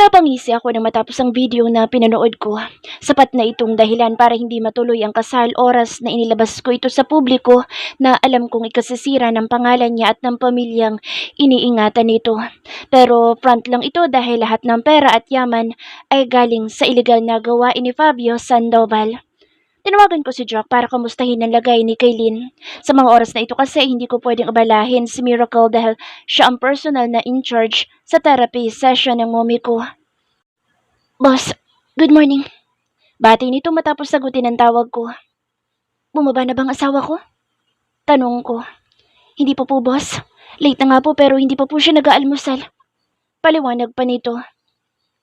Napangisi ako nang matapos ang video na pinanood ko. Sapat na itong dahilan para hindi matuloy ang kasal oras na inilabas ko ito sa publiko na alam kong ikasisira ng pangalan niya at ng pamilyang iniingatan nito. Pero front lang ito dahil lahat ng pera at yaman ay galing sa iligal na gawain ni Fabio Sandoval. Tinawagan ko si Jack para kamustahin ang lagay ni Kaylin. Sa mga oras na ito kasi hindi ko pwedeng abalahin si Miracle dahil siya ang personal na in charge sa therapy session ng mommy ko. Boss, good morning. Bati nito matapos sagutin ang tawag ko. Bumaba na bang asawa ko? Tanong ko. Hindi pa po, boss. Late na nga po pero hindi pa po siya nag-aalmusal. Paliwanag pa nito.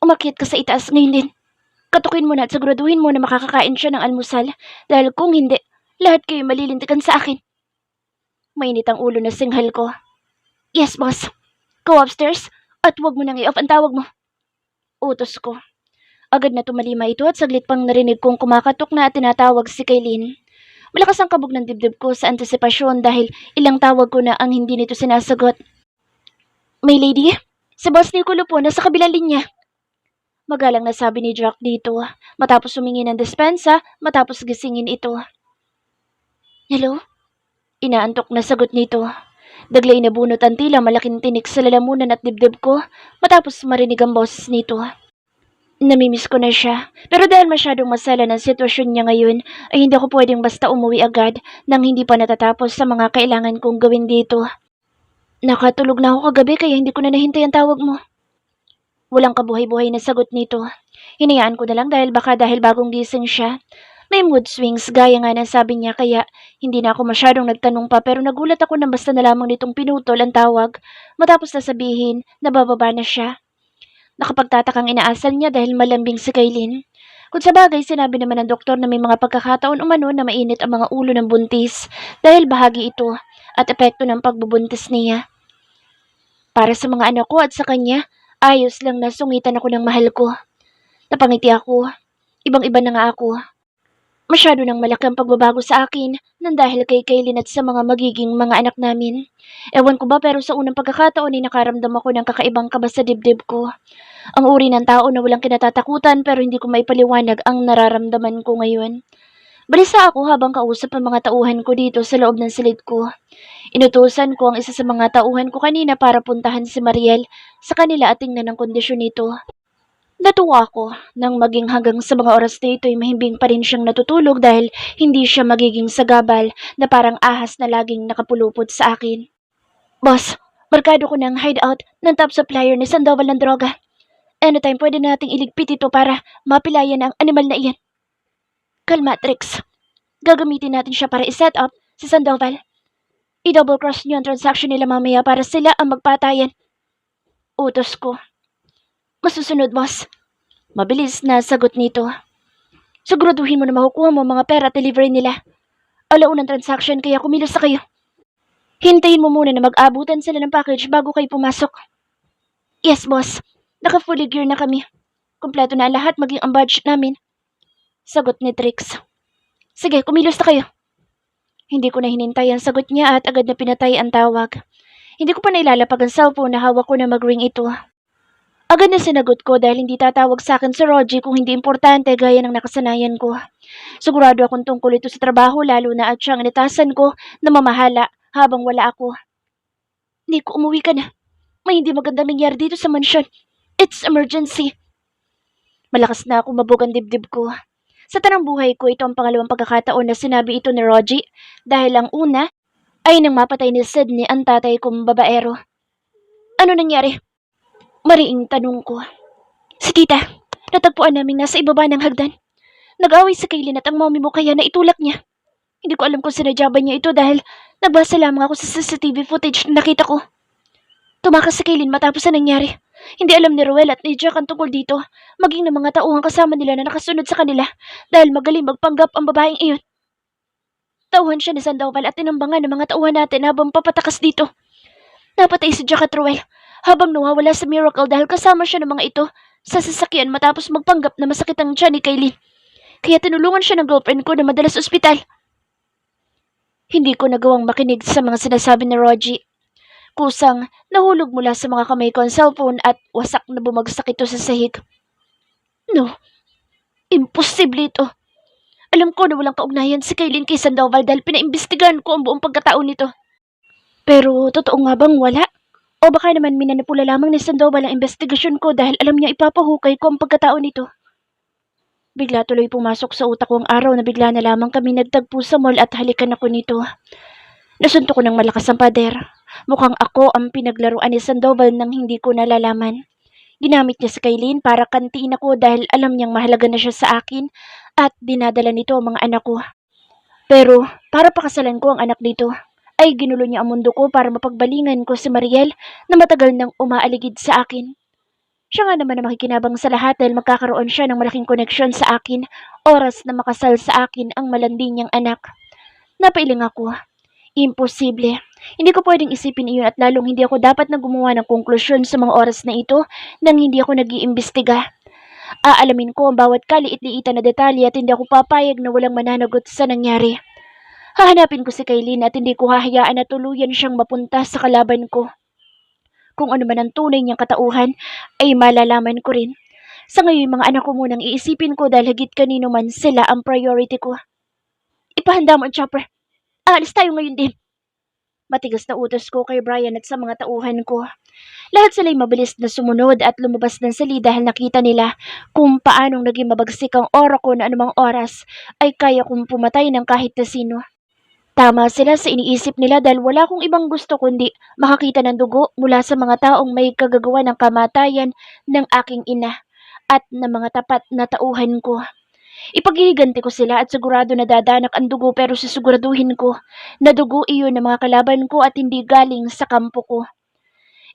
Umakyat ka sa itaas ngayon din. Katukin mo na at siguraduhin mo na makakakain siya ng almusal dahil kung hindi, lahat kayo malilintikan sa akin. Mainit ang ulo na singhal ko. Yes, boss. Go upstairs at huwag mo nang i-off ang tawag mo. Utos ko. Agad na tumalima ito at saglit pang narinig kong kumakatok na at tinatawag si Kaylin. Malakas ang kabog ng dibdib ko sa antisipasyon dahil ilang tawag ko na ang hindi nito sinasagot. May lady, si Boss Nicolo po nasa kabilang linya. Magalang na sabi ni Jack dito matapos humingi ng despensa matapos gisingin ito. Hello? Inaantok na sagot nito. Daglay na bunot ang tila malaking tinik sa lalamunan at dibdib ko matapos marinig ang boses nito. Namimiss ko na siya, pero dahil masyadong masala ng sitwasyon niya ngayon, ay hindi ako pwedeng basta umuwi agad nang hindi pa natatapos sa mga kailangan kong gawin dito. Nakatulog na ako kagabi kaya hindi ko na nahintay ang tawag mo. Walang kabuhay-buhay na sagot nito. Hinayaan ko na lang dahil bagong gising siya. May mood swings gaya nga ng sabi niya kaya hindi na ako masyadong nagtanong pa pero nagulat ako nang basta na lamang nitong pinutol ang tawag matapos na sabihin na bababa na siya. Nakapagtatakang inaasal niya dahil malambing si Kaylin. Kung sa bagay, sinabi naman ng doktor na may mga pagkakataon umano na mainit ang mga ulo ng buntis dahil bahagi ito at epekto ng pagbubuntis niya. Para sa mga anak ko at sa kanya, ayos lang na sungitan ako ng mahal ko. Napangiti ako. Ibang-iba na nga ako. Masyado nang malaki ang pagbabago sa akin nang dahil kay Kaylin at sa mga magiging mga anak namin. Ewan ko ba pero sa unang pagkakataon ay nakaramdam ako ng kakaibang kaba sa dibdib ko. Ang uri ng tao na walang kinatatakutan pero hindi ko maipaliwanag ang nararamdaman ko ngayon. Balisa ako habang kausap ang mga tauhan ko dito sa loob ng silid ko. Inutusan ko ang isa sa mga tauhan ko kanina para puntahan si Mariel sa kanila at tingnan ang kondisyon nito. Natuwa ako nang maging hanggang sa mga oras na ito ay mahimbing pa rin siyang natutulog dahil hindi siya magiging sagabal na parang ahas na laging nakapulupot sa akin. Boss, markado ko ng hideout ng top supplier ni Sandoval ng droga. Anytime pwede nating iligpit ito para mapilayan ang animal na iyan. Kalma, Trix. Gagamitin natin siya para i-set up si Sandoval. I-double cross niyo ang transaction nila mamaya para sila ang magpatayan. Utos ko. Masusunod, boss. Mabilis na sagot nito. Siguraduhin mo na makukuha mo mga pera at delivery nila. Alaunang transaction kaya kumilos na kayo. Hintayin mo muna na mag-abutan sila ng package bago kayo pumasok. Yes, boss. Naka-fully gear na kami. Kompleto na lahat maging ang budget namin. Sagot ni Trix. Sige, kumilos na kayo. Hindi ko na hinintay ang sagot niya at agad na pinatay ang tawag. Hindi ko pa nailalapag ang cellphone na hawak ko na mag-ring ito. Agad na sinagot ko dahil hindi tatawag sa akin si Rogie kung hindi importante gaya ng nakasanayan ko. Sigurado akong tungkol ito sa trabaho lalo na at siyang initasan ko na mamahala habang wala ako. Nico, umuwi ka na. May hindi magandang nangyari dito sa mansyon. It's emergency. Malakas na ako mabog ang dibdib ko. Sa tanang buhay ko, ito ang pangalawang pagkakataon na sinabi ito ni Rogie dahil ang una ay nang mapatay ni Sydney ang tatay kong babaero. Ano nangyari? Mariing tanong ko. Si tita, natagpuan namin nasa ibaba ng hagdan. Nag-away si Kaylin at ang mommy mo kaya naitulak niya. Hindi ko alam kung sinadya ba niya ito dahil nagbasa lamang ako sa CCTV footage na nakita ko. Tumakas si Kaylin matapos na nangyari. Hindi alam ni Ruel at ni Jack ang tungkol dito, maging ng mga tauhang kasama nila na nakasunod sa kanila dahil magaling magpanggap ang babaeng iyon. Tauhan siya ni Sandoval at tinambangan ng mga tauhan natin habang papatakas dito. Napatay si Jack at Ruel habang nawawala sa Miracle dahil kasama siya ng mga ito sa sasakyan matapos magpanggap na masakit ang tiyan ni Kaylin. Kaya tinulungan siya ng girlfriend ko na madala sa ospital. Hindi ko nagawang makinig sa mga sinasabi ni Rogie. Kusang nahulog mula sa mga kamay ko ang cellphone at wasak na bumagsak ito sa sahig. No, imposible ito. Alam ko na walang kaugnayan si Kaylin kay Sandoval dahil pinaimbestigahan ko ang buong pagkatao nito. Pero totoo nga bang wala? O baka naman minanipula lamang ni Sandoval ang investigasyon ko dahil alam niya ipapahukay ko ang pagkatao nito. Bigla tuloy pumasok sa utak ko ang araw na bigla na lamang kami nagtagpo sa mall at halikan ako nito. Nasunto ko ng malakas ang pader. Mukhang ako ang pinaglaruan ni Sandoval nang hindi ko nalalaman. Ginamit niya si Kaylin para kantiin ako dahil alam niyang mahalaga na siya sa akin at dinadala nito ang mga anak ko. Pero para pakasalan ko ang anak nito, ay ginulo niya ang mundo ko para mapagbalingan ko si Mariel na matagal nang umaaligid sa akin. Siya nga naman ang makikinabang sa lahat dahil magkakaroon siya ng malaking koneksyon sa akin oras na makasal sa akin ang malandi niyang anak. Napailing ako. Imposible. Hindi ko pwedeng isipin iyon at lalong hindi ako dapat na gumawa ng konklusyon sa mga oras na ito nang hindi ako nag-iimbestiga. Aalamin ko ang bawat kaliit-liitan na detalye at hindi ako papayag na walang mananagot sa nangyari. Hahanapin ko si Kaylin at hindi ko hahayaan na tuluyan siyang mapunta sa kalaban ko. Kung ano man ang tunay niyang katauhan, ay malalaman ko rin. Sa ngayon, mga anak ko munang iisipin ko dahil higit kanino man sila ang priority ko. Ipahanda mo ang chopper. Aalis tayo ngayon din. Matigas na utos ko kay Brian at sa mga tauhan ko. Lahat sila'y mabilis na sumunod at lumabas ng sali dahil nakita nila kung paanong naging mabagsik ang ora ko na anumang oras ay kaya kong pumatay ng kahit na sino. Tama sila sa iniisip nila dahil wala akong ibang gusto kundi makakita ng dugo mula sa mga taong may kagagawa ng kamatayan ng aking ina at ng mga tapat na tauhan ko. Ipaghihiganti ko sila at sigurado na dadanak ang dugo pero sisiguraduhin ko na dugo iyon ng mga kalaban ko at hindi galing sa kampo ko.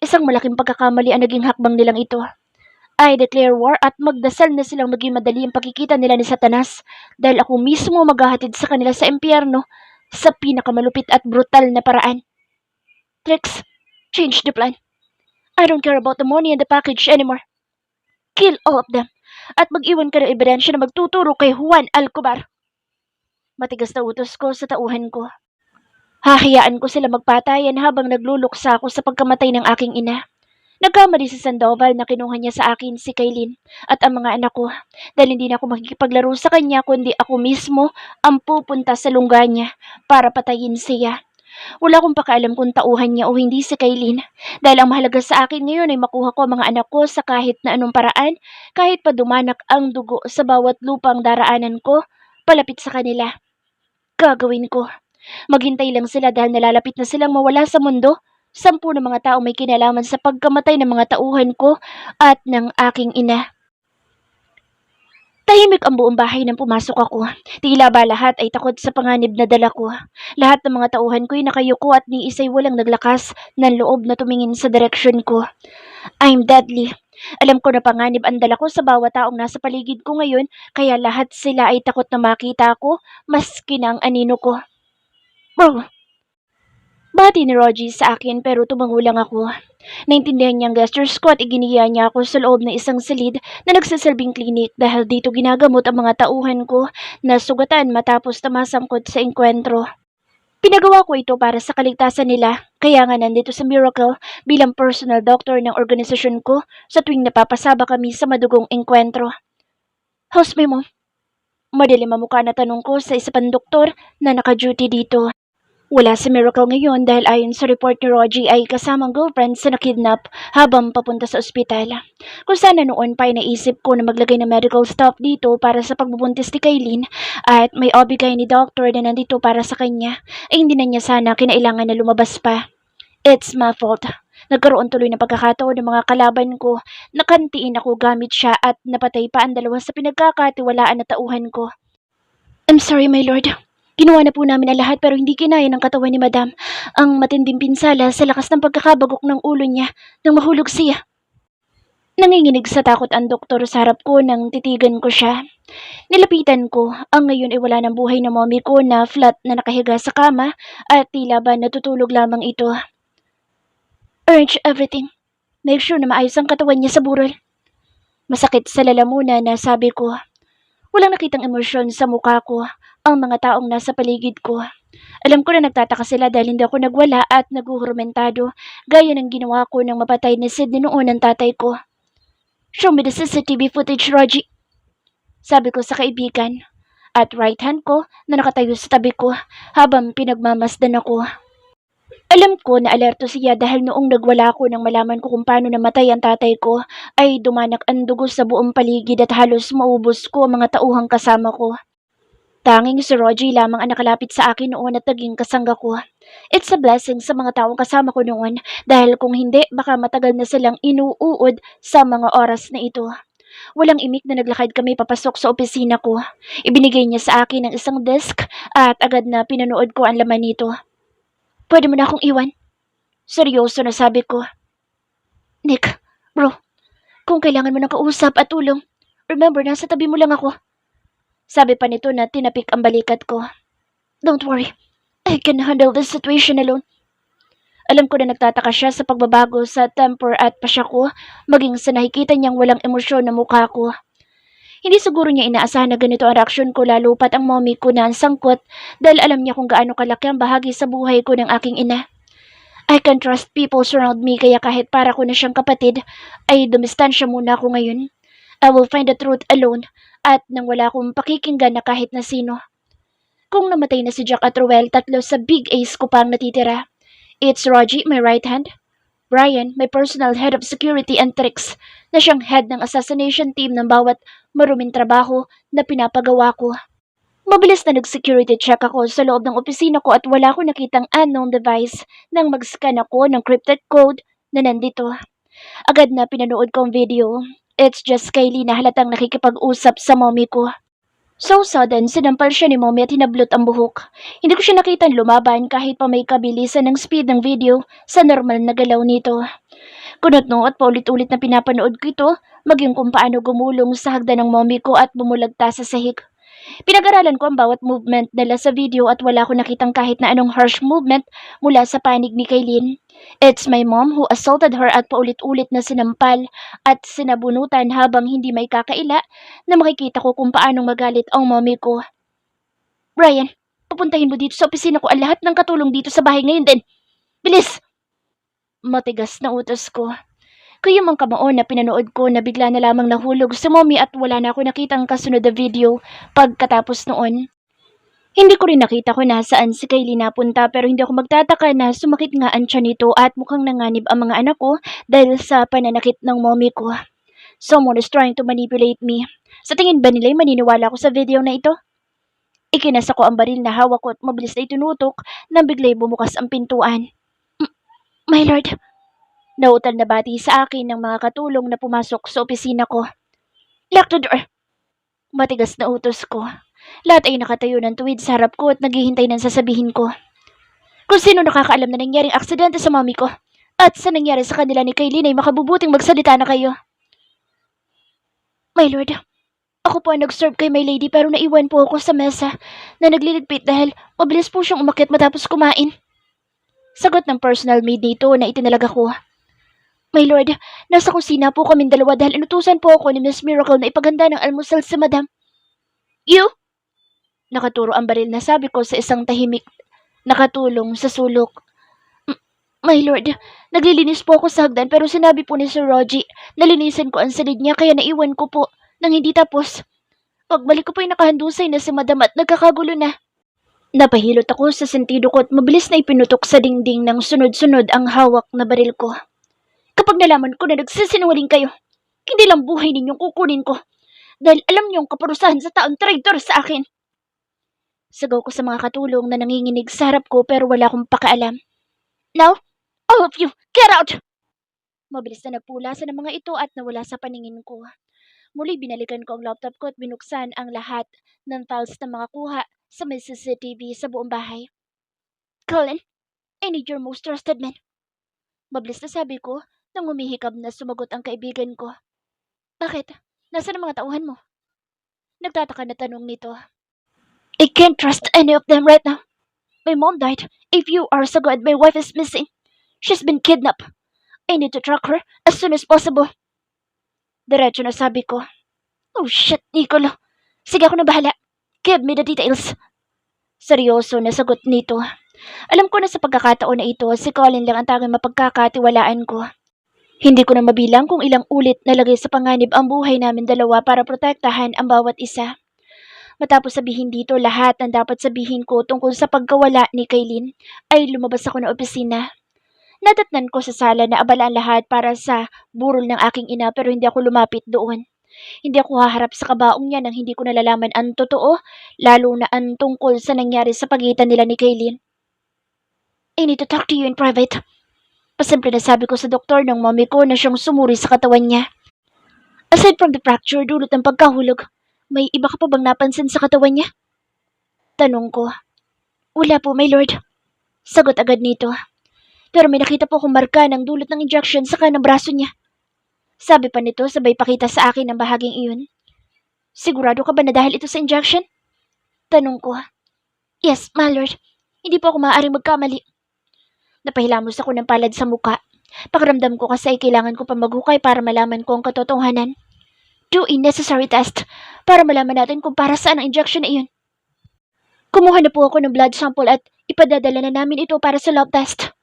Isang malaking pagkakamali ang naging hakbang nilang ito. I declare war at magdasal na silang maging madali ang pakikita nila ni Satanas dahil ako mismo maghahatid sa kanila sa impyerno sa pinakamalupit at brutal na paraan. Trix, change the plan. I don't care about the money and the package anymore. Kill all of them. At mag-iwan ka ng ebidensya na magtuturo kay Juan Alcobar. Matigas na utos ko sa tauhan ko. Hahayaan ko sila magpatayan habang nagluluksa ako sa pagkamatay ng aking ina. Nagkamali si Sandoval na kinuha niya sa akin si Kaylin at ang mga anak ko dahil hindi na ako makikipaglaro sa kanya kundi ako mismo ang pupunta sa lungga niya para patayin siya. Wala akong pakialam kung tauhan niya o hindi si Kaylin dahil ang mahalaga sa akin ngayon ay makuha ko ang mga anak ko sa kahit na anong paraan, kahit pa dumanak ang dugo sa bawat lupang daraanan ko palapit sa kanila. Gagawin ko. Maghintay lang sila dahil nalalapit na silang mawala sa mundo. 10 na mga tao may kinalaman sa pagkamatay ng mga tauhan ko at ng aking ina. Tahimik ang buong bahay nang pumasok ako. Tila ba lahat ay takot sa panganib na dala ko. Lahat ng mga tauhan ko ay nakayuko at ni isa'y walang naglakas ng loob na tumingin sa direksyon ko. I'm deadly. Alam ko na panganib ang dala ko sa bawat taong nasa paligid ko ngayon, kaya lahat sila ay takot na makita ako, maski na ang anino ko. Bro, bati ni Rogie sa akin pero tumango lang ako. Naintindihan niya ang gestures ko at iginiya niya ako sa loob ng isang silid na nagsasalbing klinik dahil dito ginagamot ang mga tauhan ko na sugatan matapos tamasangkot sa engkwentro. Pinagawa ko ito para sa kaligtasan nila, kaya nga nandito sa Miracle bilang personal doctor ng organisasyon ko sa tuwing napapasaba kami sa madugong engkwentro. How's my mom? Madaling mamukha na tanong ko sa isa pang doktor na naka-duty dito. Wala si Miracle ngayon dahil ayon sa report ni Rogie ay kasamang girlfriend sa nakidnap habang papunta sa ospital. Kung sana noon pa ay naisip ko na maglagay ng medical staff dito para sa pagbubuntis ni Kaylin at may obligay ni doctor na nandito para sa kanya, ay hindi na niya sana kinailangan na lumabas pa. It's my fault. Nagkaroon tuloy ng pagkakataon ng mga kalaban ko, nakantiin ako gamit siya at napatay pa ang dalawa sa pinagkakatiwalaan na tauhan ko. I'm sorry, my lord. Ginawa na po namin ang lahat pero hindi kinaya ng katawan ni Madam ang matinding pinsala sa lakas ng pagkakabagok ng ulo niya nang mahulog siya. Nanginginig sa takot ang doktor sa harap ko nang titigan ko siya. Nilapitan ko, ang ngayon ay wala ng buhay na mommy ko na flat na nakahiga sa kama at tila ba natutulog lamang ito. Arrange everything. Make sure na maayos ang katawan niya sa burol. Masakit sa lalamunan na sabi ko. Walang nakitang emosyon sa mukha ko ang mga taong nasa paligid ko. Alam ko na nagtataka sila dahil hindi ako nagwala at naguhurmentado, gaya ng ginawa ko nang mapatay ni Sydney noon ng tatay ko. Show me the CCTV footage, Rogie, sabi ko sa kaibigan. At right hand ko na nakatayo sa tabi ko habang pinagmamasdan ako. Alam ko na alerto siya dahil noong nagwala ako nang malaman ko kung paano namatay ang tatay ko, ay dumanak ang dugo sa buong paligid at halos maubos ko ang mga tauhang kasama ko. Tanging si Rogie lamang ang nakalapit sa akin noon at naging kasangga ko. It's a blessing sa mga taong kasama ko noon dahil kung hindi baka matagal na silang inuuod sa mga oras na ito. Walang imik na naglakad kami papasok sa opisina ko. Ibinigay niya sa akin ang isang desk at agad na pinanood ko ang laman nito. Pwede mo na akong iwan? Seryoso na sabi ko. Nick, bro, kung kailangan mo ng kausap at tulong, remember nasa tabi mo lang ako. Sabi pa nito na tinapik ang balikat ko. Don't worry, I can handle this situation alone. Alam ko na nagtataka siya sa pagbabago sa temper at pasya ko, maging sa nakikita niyang walang emosyon na mukha ko. Hindi siguro niya inaasahan na ganito ang reaksyon ko lalo pat ang mommy ko na ang sangkot dahil alam niya kung gaano kalaki ang bahagi sa buhay ko ng aking ina. I can trust people surround me kaya kahit para ko na siyang kapatid, ay dumistansya muna ako ngayon. I will find the truth alone at nang wala akong pakikinggan na kahit na sino. Kung namatay na si Jack at Ruel, tatlo sa big ace ko pang natitira. It's Rogie, my right hand. Brian, my personal head of security and tricks, na siyang head ng assassination team ng bawat maruming trabaho na pinapagawa ko. Mabilis na nag-security check ako sa loob ng opisina ko at wala ko nakitang unknown device nang mag-scan ako ng crypted code na nandito. Agad na pinanood ko ang video. It's just Kylie na halatang nakikipag-usap sa mommy ko. So sudden, sinampal siya ni mommy at hinablot ang buhok. Hindi ko siya nakitang lumaban kahit pa may kabilisan ng speed ng video sa normal na galaw nito. Kunot-no at paulit-ulit na pinapanood ko ito, maging kung paano gumulong sa hagdan ng mommy ko at bumulagta sa sahig. Pinag-aralan ko ang bawat movement nila sa video at wala ko nakitang kahit na anong harsh movement mula sa panig ni Kaylin. It's my mom who assaulted her at paulit-ulit na sinampal at sinabunutan habang hindi may kakaila na makikita ko kung paanong magalit ang mommy ko. Brian, papuntahin mo dito sa opisina ko ang lahat ng katulong dito sa bahay ngayon din. Bilis! Matigas na utos ko. Kuya mang kamaon na pinanood ko na bigla na lamang nahulog sa mommy at wala na ako nakitang kasunod na video pagkatapos noon. Hindi ko rin nakita kung nasaan si Kylie napunta pero hindi ako magtataka na sumakit nga ang tiyan nito at mukhang nanganib ang mga anak ko dahil sa pananakit ng mommy ko. Someone is trying to manipulate me. Sa tingin ba nila'y maniniwala ko sa video na ito? Ikinasa ko ang baril na hawak ko at mabilis na itinutok nang bigla'y bumukas ang pintuan. My lord, nautal na bati sa akin ng mga katulong na pumasok sa opisina ko. Lock the door! Matigas na utos ko. Lahat ay nakatayo ng tuwid sa harap ko at naghihintay ng sasabihin ko. Kung sino nakakaalam na nangyaring aksidente sa mami ko at sa nangyari sa kanila ni Kaylin ay makabubuting magsalita na kayo. My lord, ako po ang nag-serve kay my lady pero naiwan po ako sa mesa na nagliligpit dahil mabilis po siyang umakyat matapos kumain. Sagot ng personal maid nito na itinalaga ko. My lord, nasa kusina po kaming dalawa dahil inutusan po ako ni Miss Miracle na ipaganda ng almusal sa madam. You? Nakaturo ang baril na sabi ko sa isang tahimik nakatulong sa sulok. My lord, naglilinis po ako sa hagdan pero sinabi po ni Sir Rogie na linisin ko ang silid niya kaya naiwan ko po nang hindi tapos. Pagbalik ko po ay nakahandusay na si madam at nagkakagulo na. Napahilot ako sa sentido ko at mabilis na ipinutok sa dingding ng sunod-sunod ang hawak na baril ko. Kapag nalaman ko na nagsisinungaling kayo, hindi lang buhay ninyong kukunin ko dahil alam niyong kaparusahan sa taong traitor sa akin. Sagaw ko sa mga katulong na nanginginig sa harap ko pero wala akong pakaalam. Now, all of you, get out! Mabilis na nagpulasan ng mga ito at nawala sa paningin ko. Muli binalikan ko ang laptop ko at binuksan ang lahat ng files na mga kuha sa may CCTV sa buong bahay. Colin, I need your most trusted man. Mabilis na sabi ko nang umihikab na sumagot ang kaibigan ko. Bakit? Nasaan ang mga tauhan mo? Nagtataka na tanong nito. I can't trust any of them right now. My mom died. A few hours ago and my wife is missing. She's been kidnapped. I need to track her as soon as possible. Diretso na sabi ko. Oh shit, Nicolo. Sige ako na bahala. Give me the details. Seryoso na sagot nito. Alam ko na sa pagkakataon na ito, si Colin lang ang tanging mapagkakatiwalaan ko. Hindi ko na mabilang kung ilang ulit nalagay sa panganib ang buhay namin dalawa para protektahan ang bawat isa. Matapos sabihin dito lahat ng dapat sabihin ko tungkol sa pagkawala ni Kaylin, ay lumabas ako ng opisina. Nadatnan ko sa sala na abala ang lahat para sa burol ng aking ina pero hindi ako lumapit doon. Hindi ako haharap sa kabaong niya nang hindi ko nalalaman ang totoo, lalo na ang tungkol sa nangyari sa pagitan nila ni Kaylin. I need to talk to you in private. Pasimple na sabi ko sa doktor ng mommy ko na siyang sumuri sa katawan niya. Aside from the fracture dulot ng pagkahulog, may iba ka pa bang napansin sa katawan niya? Tanong ko. Wala po, my lord. Sagot agad nito. Pero may nakita po akong marka ng dulot ng injection sa kanang braso niya. Sabi pa nito sabay pakita sa akin ang bahaging iyon. Sigurado ka ba na dahil ito sa injection? Tanong ko. Yes, my lord. Hindi po ako maaaring magkamali. Napahilamos ako ng palad sa muka. Pakiramdam ko kasi ay kailangan ko pa maghukay para malaman ko ang katotohanan. Do a necessary test para malaman natin kung para saan ang injection na iyon. Kumuha na po ako ng blood sample at ipadadala na namin ito para sa lab test.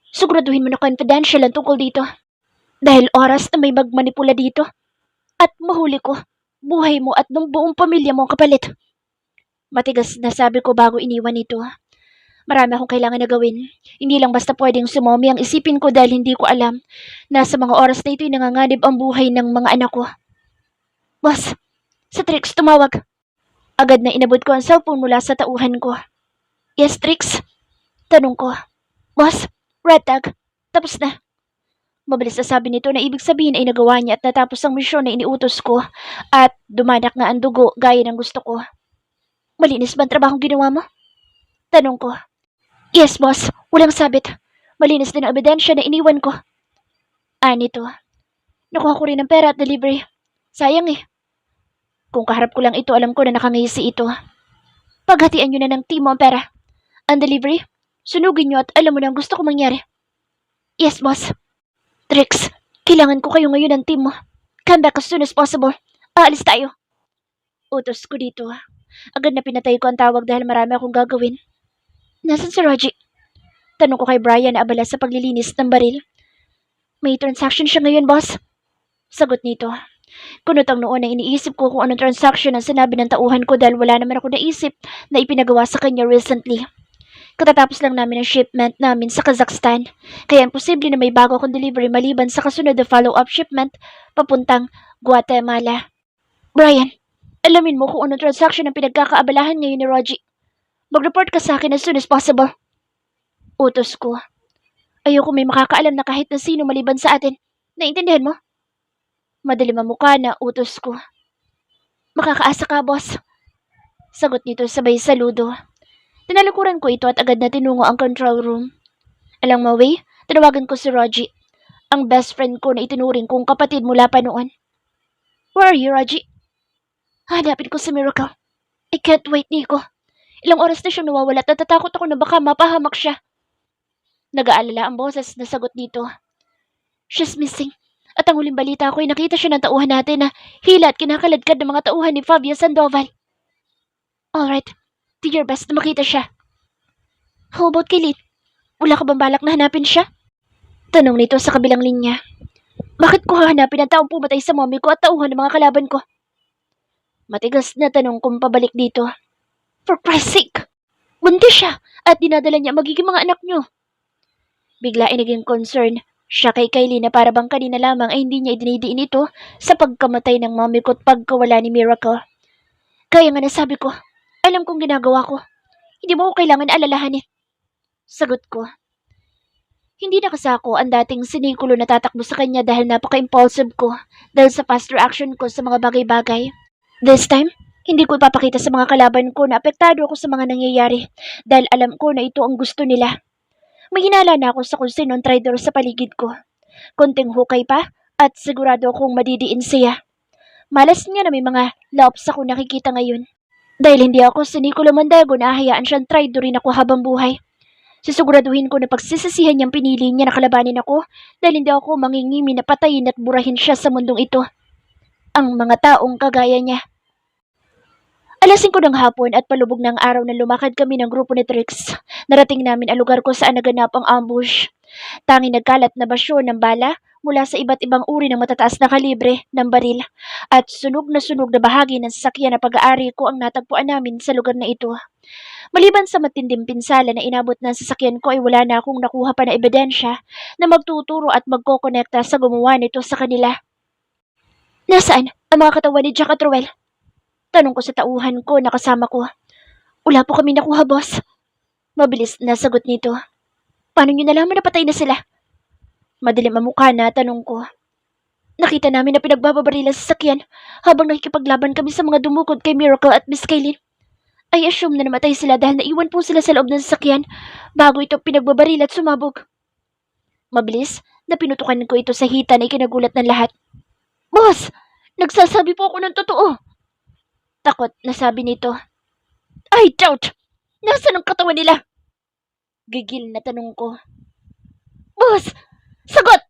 Siguraduhin mo na confidential ang tungkol dito. Dahil oras na may magmanipula dito. At mahuli ko, buhay mo at ng buong pamilya mo ang kapalit. Matigas na sabi ko bago iniwan ito. Marami akong kailangan na gawin. Hindi lang basta pwedeng sumami ang isipin ko dahil hindi ko alam na sa mga oras na ito'y nanganganib ang buhay ng mga anak ko. Boss, sa Trix tumawag. Agad na inabot ko ang cellphone mula sa tauhan ko. Yes, Trix? Tanong ko. Boss, red tag. Tapos na. Mabilis na sabi nito na ibig sabihin ay nagawa niya at natapos ang misyon na iniutos ko at dumanak na ang dugo gaya ng gusto ko. Malinis ba ang trabahong ginawa mo? Tanong ko. Yes, boss. Walang sabit. Malinis din ang ebidensya na iniwan ko. Nito. Nakuha ko rin ng pera at delivery. Sayang eh. Kung kaharap ko lang ito, alam ko na nakangisi ito. Paghatian nyo na ng team mo ang pera. Ang delivery, sunugin nyo at alam mo na ang gusto ko mangyari. Yes, boss. Trix, kailangan ko kayo ngayon ng team mo. Come back as soon as possible. Aalis tayo. Utos ko dito. Agad na pinatay ko ang tawag dahil marami akong gagawin. Nasaan si Raji? Tanong ko kay Brian na abala sa paglilinis ng baril. May transaction siya ngayon, boss. Sagot nito. Kunot ang noon na iniisip ko kung anong transaction ang sinabi ng tauhan ko dahil wala naman ako naisip na ipinagawa sa kanya recently. Katatapos lang namin ang shipment namin sa Kazakhstan, kaya imposible na may bago akong delivery maliban sa kasunod na follow-up shipment papuntang Guatemala. Brian, alamin mo kung anong transaction ang pinagkakaabalahan ngayon ni Raji. Mag-report ka sa akin as soon as possible. Utos ko. Ayoko may makakaalam na kahit na sino maliban sa atin. Naintindihan mo? Madalim ang mukha na utos ko. Makakaasa ka, boss. Sagot nito sabay saludo. Tinalikuran ko ito at agad na tinungo ang control room. Alang mawi, tinawagan ko si Raji, ang best friend ko na itinuring kong kapatid mula pa noon. Where are you, Raji? Hanapin ko si Miracle. I can't wait, Nico. Ilang oras na siyang nawawala at natatakot ako na baka mapahamak siya. Nag-aalala ang boses na sagot dito. She's missing. At ang huling balita ko ay nakita siya ng tauhan natin na hila at kinakaladkad ng mga tauhan ni Fabio Sandoval. Alright, do your best na makita siya. How about Kaylin? Wala ka bang balak na hanapin siya? Tanong nito sa kabilang linya. Bakit ko hahanapin ang taong pumatay sa mommy ko at tauhan ng mga kalaban ko? Matigas na tanong kong pabalik dito. For Christ's sake! Buntis siya at dinadala niya magiging mga anak niyo. Bigla ay naging concern siya kay Kylie na para bang kanina lamang ay hindi niya idinidiin ito sa pagkamatay ng mommy ko at pagkawala ni Miracle. Kaya nga nasabi ko, alam kong ginagawa ko. Hindi mo ko kailangan alalahanin. Sagot ko. Hindi nakasako ang dating sinikulo na tatakbo sa kanya dahil napaka-impulsive ko dahil sa fast reaction ko sa mga bagay-bagay. This time, hindi ko ipapakita sa mga kalaban ko na apektado ako sa mga nangyayari dahil alam ko na ito ang gusto nila. May hinala na ako sa kung sino ang traitor sa paligid ko. Konting hukay pa at sigurado akong madidiin siya. Malas niya na may mga lops ako nakikita ngayon. Dahil hindi ako si Nicolo Mondago na ahayaan siyang traidorin ako habang buhay. Sisiguraduhin ko na pagsisisihan niyang pinili niya na kalabanin ako dahil hindi ako mangingimi na patayin at burahin siya sa mundong ito. Ang mga taong kagaya niya. Alas 5 ng hapon at palubog ng araw na lumakad kami ng grupo ni Trix. Narating namin ang lugar kung saan naganap ang ambush. Tanging nagkalat na basyo ng bala mula sa iba't ibang uri ng matataas na kalibre ng baril at sunog na bahagi ng sasakyan na pag-aari ko ang natagpuan namin sa lugar na ito. Maliban sa matinding pinsala na inabot ng sasakyan ko ay wala na akong nakuha pa na ebidensya na magtuturo at magkokonekta sa gumawa nito sa kanila. Nasaan ang mga katawan ni Jack at Roel? Tanong ko sa tauhan ko na kasama ko. Wala po kami nakuha, boss. Mabilis na sagot nito. Paano nyo nalaman na patay na sila? Madilim ang mukha na tanong ko. Nakita namin na pinagbababarila sa sakyan habang nakikipaglaban kami sa mga dumukod kay Miracle at Miss Kaylin. I assume na namatay sila dahil naiwan po sila sa loob ng sasakyan bago ito pinagbabaril at sumabog. Mabilis na pinutukan ko ito sa hita na ikinagulat ng lahat. Boss! Nagsasabi po ako ng totoo! Takot na sabi nito. I doubt! Nasaan ang katawan nila? Gigil na tanong ko. Boss! Sagot!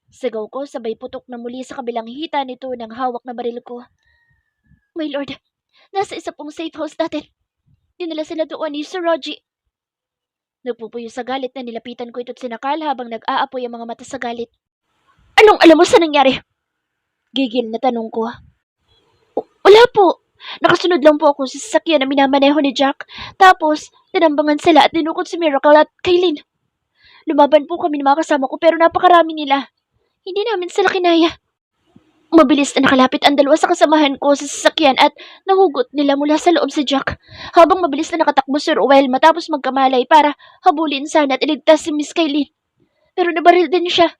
Sigaw ko sabay putok na muli sa kabilang hita nito ng hawak na baril ko. My lord, nasa isa pong safe house natin. Dinala sila doon ni Sir Rogie. Napupuyo sa galit na nilapitan ko ito't sinakal habang nag-aapoy ang mga mata sa galit. Anong alam mo sa nangyari? Gigil na tanong ko. Wala po. Nakasunod lang po ako sa sasakyan na minamaneho ni Jack. Tapos, tinambangan sila at dinukot si Miracle at Kaylin. Lumaban po kami ng mga kasama ko pero napakarami nila. Hindi namin sila kinaya. Mabilis na nakalapit ang dalawa sa kasamahan ko sa sasakyan at nahugot nila mula sa loob si Jack. Habang mabilis na nakatakbo si Roel matapos magkamalay para habulin sana at iligtas si Miss Kaylin. Pero nabaril din siya.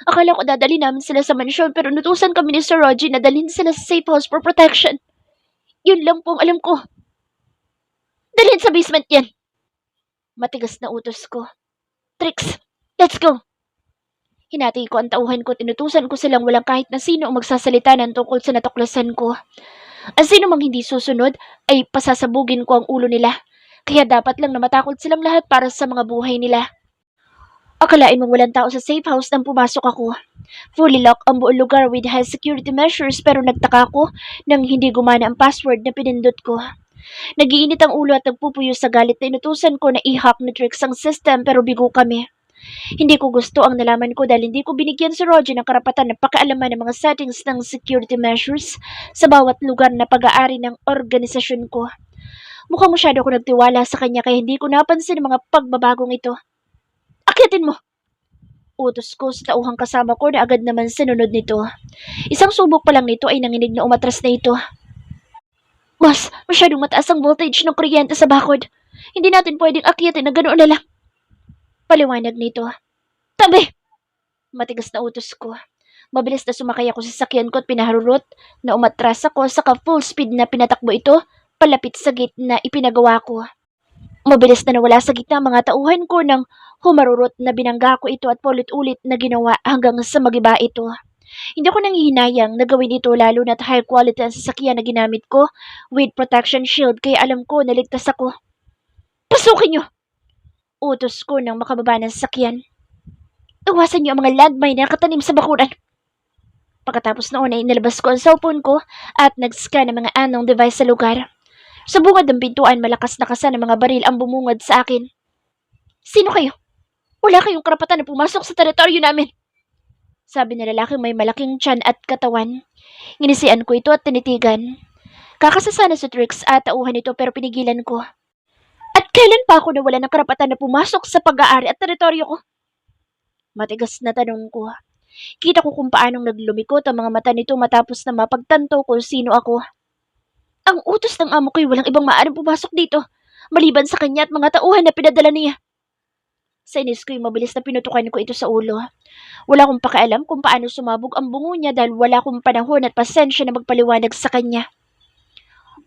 Akala ko dadali namin sila sa mansyon pero nutusan kami ni Sir Rogie na dalhin sila sa safe house for protection. Yun lang po ang alam ko. Dalhin sa basement yan. Matigas na utos ko. Trix, let's go. Hinati ko ang tauhan ko at inutusan ko silang walang kahit na sino ang magsasalita ng tungkol sa natuklasan ko. Ang sino mang hindi susunod ay pasasabugin ko ang ulo nila. Kaya dapat lang na matakot silang lahat para sa mga buhay nila. Akalain mong walang tao sa safe house nang pumasok ako. Fully locked ang buong lugar with high security measures pero nagtaka ako nang hindi gumana ang password na pinindot ko. Nagiinit ang ulo at nagpupuyo sa galit na inutusan ko na i-hack ni Trix ang system pero bigo kami. Hindi ko gusto ang nalaman ko dahil hindi ko binigyan si Roger ng karapatan na pakialaman ng mga settings ng security measures sa bawat lugar na pag-aari ng organisasyon ko. Mukhang masyado ako nagtiwala sa kanya kaya hindi ko napansin ang mga pagbabagong ito. Akyatin mo! Utos ko sa tauhang kasama ko na agad naman sinunod nito. Isang subok pa lang nito ay nanginig na umatras na ito. Boss, masyadong mataas ang voltage ng kuryente sa bakod. Hindi natin pwedeng akyatin na ganoon na lang. Paliwanag nito. Tabi! Matigas na utos ko. Mabilis na sumakay ako sa sakyan ko at pinaharurot na umatras ako saka full speed na pinatakbo ito palapit sa gate na ipinagawa ko. Mabilis na nawala sa gitna mga tauhan ko nang humarurot na binangga ko ito at paulit-ulit na ginawa hanggang sa magiba ito. Hindi ko nanghihinayang na gawin ito lalo na't high quality ang sasakyan na ginamit ko with protection shield kaya alam ko naligtas ako. Pasukin niyo! Utos ko nang makababa ng sasakyan. Iwasan niyo ang mga landmine na nakatanim sa bakuran. Pagkatapos noon ay inilabas ko ang cellphone ko at nag-scan ng mga anong device sa lugar. Sa bungad ng pintuan, malakas na kasa ng mga baril ang bumungad sa akin. Sino kayo? Wala kayong karapatan na pumasok sa teritoryo namin. Sabi ng lalaking may malaking tiyan at katawan. Nginisian ko ito at tinitigan. Kakasasana sa Trix at tauhan ito pero pinigilan ko. At kailan pa ako nawala ng karapatan na pumasok sa pag-aari at teritoryo ko? Matigas na tanong ko. Kita ko kung paanong naglumikot ang mga mata nito matapos na mapagtanto kung sino ako. Ang utos ng amo ko'y walang ibang maaaring pumasok dito, maliban sa kanya at mga tauhan na pinadala niya. Sa inis ko'y mabilis na pinutukan ko ito sa ulo. Wala akong pakialam kung paano sumabog ang bungo niya dahil wala akong panahon at pasensya na magpaliwanag sa kanya.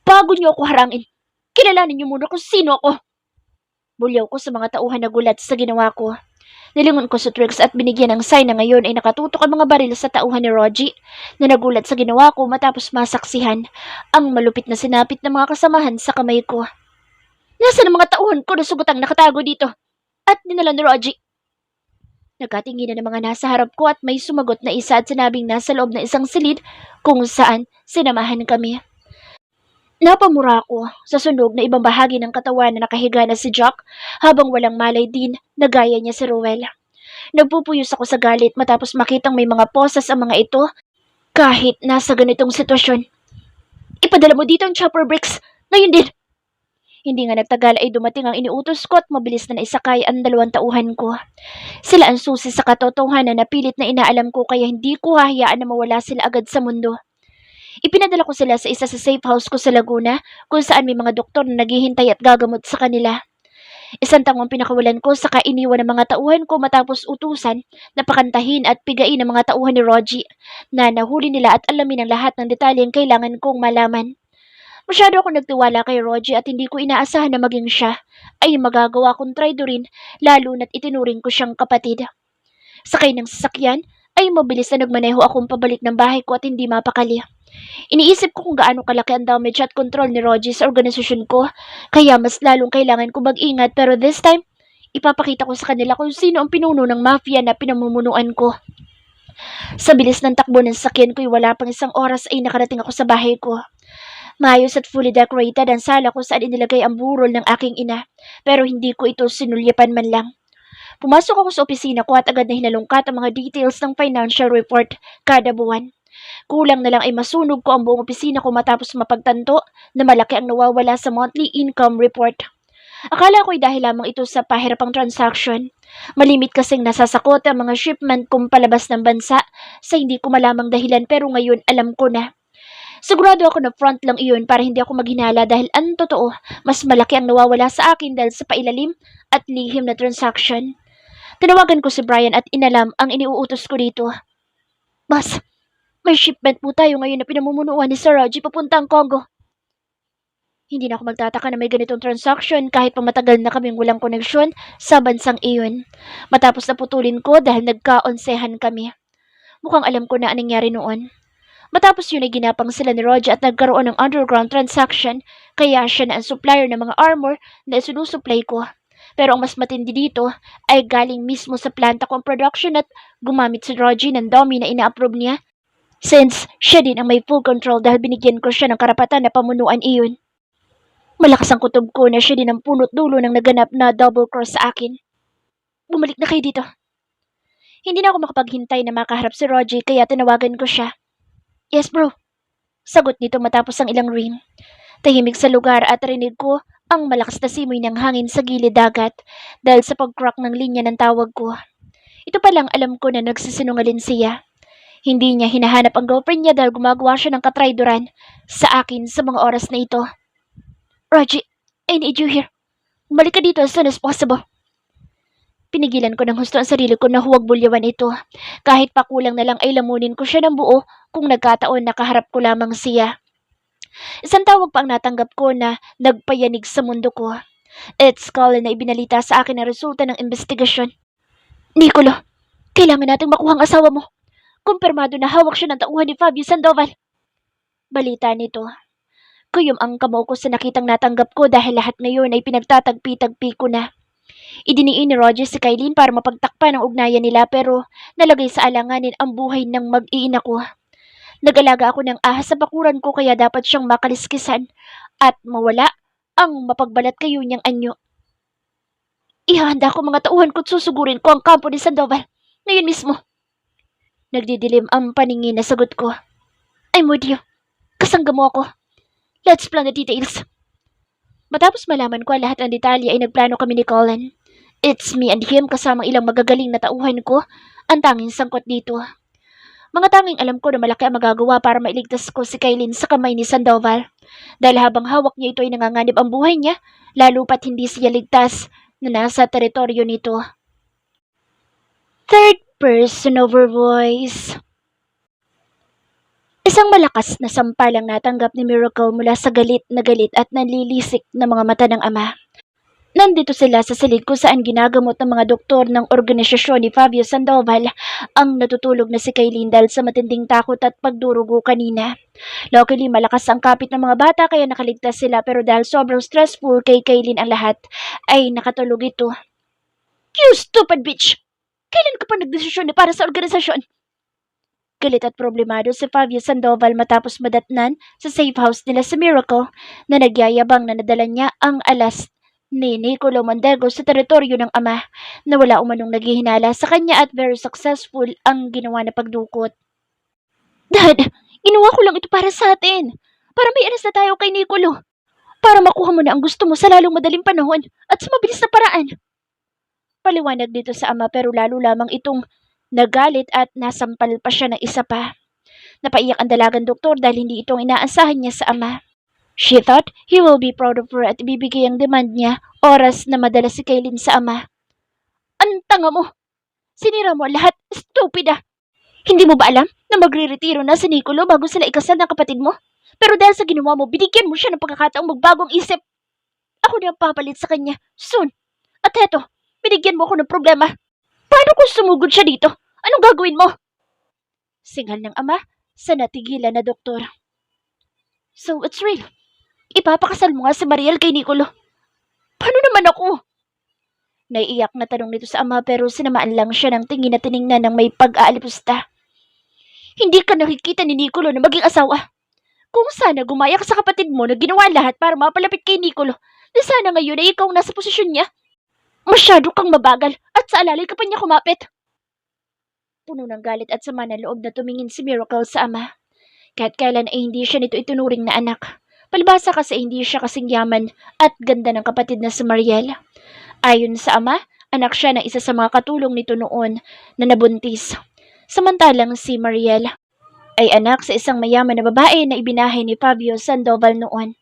Bago niyo ako harangin, kilalanin niyo muna kung sino ako. Bulyaw ko sa mga tauhan na gulat sa ginawa ko. Nilingon ko sa Trix at binigyan ng sign na ngayon ay nakatutok ang mga baril sa tauhan ni Rogie na nagulat sa ginawa ko matapos masaksihan ang malupit na sinapit ng mga kasamahan sa kamay ko. Nasaan ang mga tauhan ko na sugutang nakatago dito? At dinala ni Rogie. Nagkatinginan ng mga nasa harap ko at may sumagot na isa at sinabing nasa loob ng isang silid kung saan sinamahan kami. Napamura ako sa sunog na ibang bahagi ng katawan na nakahiga na si Jack habang walang malay din na gaya niya si Ruel. Nagpupuyos ako sa galit matapos makitang may mga poses ang mga ito kahit nasa ganitong sitwasyon. Ipadala mo dito ang chopper bricks. Ngayon din. Hindi nga nagtagal ay dumating ang iniutos ko at mabilis na naisakay ang 2 tauhan ko. Sila ang susi sa katotohanan na pilit na inaalam ko kaya hindi ko hahayaan na mawala sila agad sa mundo. Ipinadala ko sila sa isa sa safe house ko sa Laguna kung saan may mga doktor na naghihintay at gagamot sa kanila. Isang tangong pinakawalan ko sa kainiwan ng mga tauhan ko matapos utusan na pakantahin at pigain ng mga tauhan ni Rogie na nahuli nila at alamin ang lahat ng detalyeng kailangan kong malaman. Masyado ako nagtiwala kay Rogie at hindi ko inaasahan na maging siya ay magagawa kong traidorin lalo na't itinuring ko siyang kapatid. Sakay ng sasakyan ay mabilis na nagmaneho akong pabalik ng bahay ko at hindi mapakali. Iniisip ko kung gaano kalaki ang damage at control ni Rogie sa organisasyon ko, kaya mas lalong kailangan ko mag-ingat pero this time, ipapakita ko sa kanila kung sino ang pinuno ng mafia na pinamumunuan ko. Sa bilis ng takbo ng sasakyan ko'y wala pang isang oras ay nakarating ako sa bahay ko. Maayos at fully decorated ang sala kung saan inilagay ang burol ng aking ina, pero hindi ko ito sinulyapan man lang. Pumasok ako sa opisina ko at agad na hinalungkat ang mga details ng financial report kada buwan. Kulang na lang ay masunog ko ang buong opisina ko matapos mapagtanto na malaki ang nawawala sa monthly income report. Akala ko'y dahil lamang ito sa pahirapang transaction. Malimit kasing nasasakot ang mga shipment kong palabas ng bansa sa hindi ko malamang dahilan pero ngayon alam ko na. Sigurado ako na front lang iyon para hindi ako maghinala dahil ang totoo, mas malaki ang nawawala sa akin dahil sa pailalim at lihim na transaction. Tinawagan ko si Brian at inalam ang iniuutos ko dito. Boss, may shipment po tayo ngayon na pinamumunuan ni Sir Rogie papuntang Congo. Hindi na ako magtataka na may ganitong transaction kahit pa matagal na kaming walang koneksyon sa bansang iyon. Matapos na putulin ko dahil nagkaonsehan kami. Mukhang alam ko na anong nangyari noon. Matapos yun ay ginapang sila ni Roger at nagkaroon ng underground transaction kaya siya na ang supplier ng mga armor na isinusupply ko. Pero ang mas matindi dito ay galing mismo sa planta ko ang production at gumamit si Roger ng dummy na ina-approve niya since siya din ang may full control dahil binigyan ko siya ng karapatan na pamunuan iyon. Malakas ang kutob ko na siya din ang punot dulo ng naganap na double cross sa akin. Bumalik na kayo dito. Hindi na ako makapaghintay na makaharap si Roger kaya tinawagan ko siya. Yes bro. Sagot nito matapos ang ilang ring. Tahimik sa lugar at rinig ko ang malakas na simoy ng hangin sa gilid dagat dahil sa pag-crack ng linya ng tawag ko. Ito palang alam ko na nagsisinungaling siya. Hindi niya hinahanap ang girlfriend niya dahil gumagawa siya ng katrayduran sa akin sa mga oras na ito. Roger, I need you here. Bumalik ka dito as soon as possible. Pinigilan ko ng husto ang sarili ko na huwag bulyawan ito. Kahit pa kulang na lang ay lamunin ko siya ng buo kung nagkataon na kaharap ko lamang siya. Isang tawag pa ang natanggap ko na nagpayanig sa mundo ko. It's Colin na ibinalita sa akin ang resulta ng investigasyon. Nicolo, kailangan nating makuha ang asawa mo. Kumpirmado na hawak siya ng tauhan ni Fabio Sandoval. Balita nito. Kuyom ang kamao ko sa nakitang natanggap ko dahil lahat ngayon ay pinagtatagpi-tagpi ko na. Idiniin ni Roger si Kylene para mapagtakpan ang ugnayan nila pero nalagay sa alanganin ang buhay ng mag-iina ko. Nag-alaga ako ng ahas sa bakuran ko kaya dapat siyang makaliskisan at mawala ang mapagbalat kayo niyang anyo. Ihahanda ko mga tauhan ko't susugurin ko ang kampo ni Sandoval. Ngayon mismo. Nagdidilim ang paningin na sagot ko. I'm with you. Kasangga mo ako. Let's plan the details. Matapos malaman ko ang lahat ng detalye ay nagplano kami ni Colin. It's me and him kasama ilang magagaling na tauhan ko ang tanging sangkot dito. Mga tanging alam ko na malaki ang magagawa para mailigtas ko si Kylene sa kamay ni Sandoval. Dahil habang hawak niya ito ay nanganganib ang buhay niya, lalo pat hindi siya ligtas na nasa teritoryo nito. Third person over voice. Isang malakas na sampalang natanggap ni Miracle mula sa galit at nanlilisik na mga mata ng ama. Nandito sila sa silid kung saan ginagamot ng mga doktor ng organisasyon ni Fabio Sandoval ang natutulog na si Kylene dahil sa matinding takot at pagdurugo kanina. Luckily, malakas ang kapit ng mga bata kaya nakaligtas sila pero dahil sobrang stressful kay Kylene ang lahat, ay nakatulog ito. You stupid bitch! Kailan ka pa nagdesisyon na para sa organisasyon? Galit at problemado si Fabio Sandoval matapos madatnan sa safe house nila sa Miracle na nagyayabang na nadala niya ang alas ni Nicolo Mondego sa teritoryo ng ama na wala umanong naghihinala sa kanya at very successful ang ginawa na pagdukot. Dad, ginawa ko lang ito para sa atin. Para may alas na tayo kay Nicolo. Para makuha mo na ang gusto mo sa lalong madaling panahon at sa mabilis na paraan. Paliwanag dito sa ama pero lalo lamang itong nagalit at nasampal pa siya ng isa pa. Napaiyak ang dalagang doktor dahil hindi itong inaasahan niya sa ama. She thought he will be proud of her at ibibigay ang demand niya oras na madala si Kaylin sa ama. Ang tanga mo! Sinira mo lahat, stupid ah! Hindi mo ba alam na magre-retiro na si Nicolo bago sila ikasal ng kapatid mo? Pero dahil sa ginawa mo, binigyan mo siya ng pagkakataong magbagong isip. Ako na ang papalit sa kanya, soon. At heto, binigyan mo ako ng problema. Paano kung sumugod siya dito? Anong gagawin mo? Singal ng ama sa natigilan na doktor. So, it's real. Ipapakasal mo nga si Mariel kay Nicolo. Paano naman ako? Naiiyak na tanong nito sa ama pero sinamaan lang siya ng tingin na tiningnan ng may pag-aalipusta. Hindi ka nakikita ni Nicolo na maging asawa. Kung sana gumaya ka sa kapatid mo na ginawa lahat para mapalapit kay Nicolo, na sana ngayon ay ikaw nasa posisyon niya. Masyado kang mabagal at sa alalay ka pa niya kumapit. Puno ng galit at sama ng loob na tumingin si Miracle sa ama. Kahit kailan ay hindi siya nito itunuring na anak. Palibhasa kasi hindi siya kasing yaman at ganda ng kapatid na si Mariel. Ayon sa ama, anak siya ng isa sa mga katulong nito noon na nabuntis. Samantalang si Mariel ay anak sa isang mayaman na babae na ibinahay ni Fabio Sandoval noon.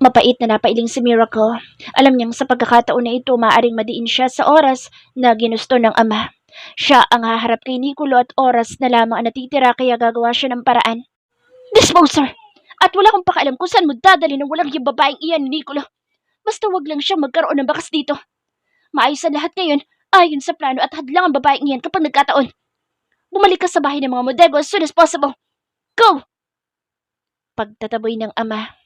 Mapait na napailing si Miracle. Alam niyang sa pagkakataon na ito maaring madiin siya sa oras na ginusto ng ama. Siya ang haharap kay Nicolo at oras na lamang ang natitira kaya gagawa siya ng paraan. Disposer! At wala kong pakialam kung saan mo dadali ng walang yung babaeng iyan ni Nicolo. Basta wag lang siyang magkaroon ng bakas dito. Maayos ang lahat ngayon ayon sa plano at hadlang ang babaeng iyan kapag nagkataon. Bumalik ka sa bahay ng mga Mondego as soon as possible. Go! Pagtataboy ng ama.